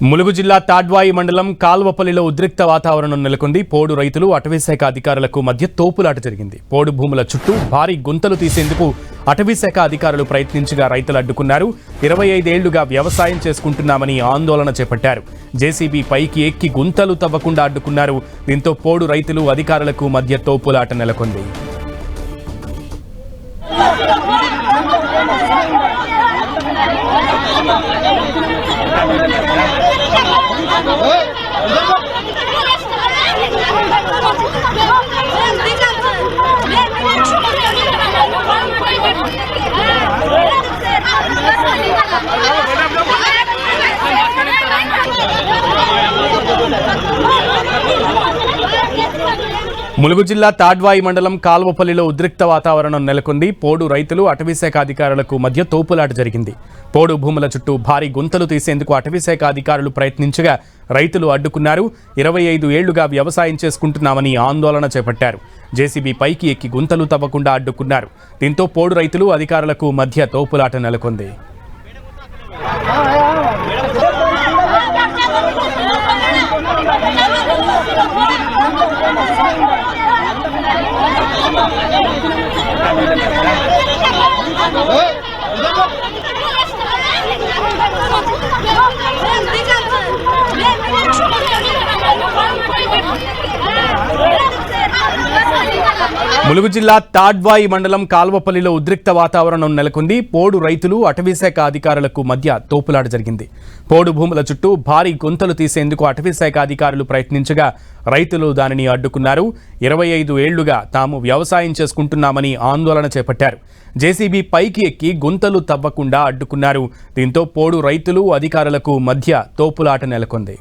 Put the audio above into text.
ములుగు జిల్లా తాడ్వాయి మండలం కాల్వపల్లిలో ఉద్రిక్త వాతావరణం నెలకొంది. పోడు రైతులు అటవీశాఖ అధికారులకు మధ్య తోపులాట జరిగింది. పోడు భూముల చుట్టూ భారీ గుంతలు తీసేందుకు అటవీశాఖ అధికారులు ప్రయత్నించగా రైతులు అడ్డుకున్నారు. 25 ఏళ్లుగా వ్యవసాయం చేసుకుంటున్నామని ఆందోళన చేపట్టారు. జేసీబీ పైకి ఎక్కి గుంతలు తవ్వకుండా అడ్డుకున్నారు. దీంతో పోడు రైతులు అధికారులకు మధ్య తోపులాట నెలకొంది. ములుగు జిల్లా తాడ్వాయి మండలం కాల్వపల్లిలో ఉద్రిక్త వాతావరణం నెలకొంది. పోడు రైతులు అటవీశాఖ అధికారులకు మధ్య తోపులాట జరిగింది. పోడు భూముల చుట్టూ భారీ గుంతలు తీసేందుకు అటవీశాఖ అధికారులు ప్రయత్నించగా రైతులు అడ్డుకున్నారు. 25 ఏళ్లుగా వ్యవసాయం చేసుకుంటున్నామని ఆందోళన చేపట్టారు. జేసీబీ పైకి ఎక్కి గుంతలు తవ్వకుండా అడ్డుకున్నారు. దీంతో పోడు రైతులు అధికారులకు మధ్య తోపులాట నెలకొంది. ములుగు జిల్లా తాడ్వాయి మండలం కాల్వపల్లిలో ఉద్రిక్త వాతావరణం నెలకొంది. పోడు రైతులు అటవీశాఖ అధికారులకు మధ్య తోపులాట జరిగింది. పోడు భూముల చుట్టూ భారీ గుంతలు తీసేందుకు అటవీశాఖ అధికారులు ప్రయత్నించగా రైతులు దానిని అడ్డుకున్నారు. 25 ఏళ్లుగా తాము వ్యవసాయం చేసుకుంటున్నామని ఆందోళన చేపట్టారు. జేసీబీ పైకి ఎక్కి గుంతలు తవ్వకుండా అడ్డుకున్నారు. దీంతో పోడు రైతులు అధికారులకు మధ్య తోపులాట నెలకొంది.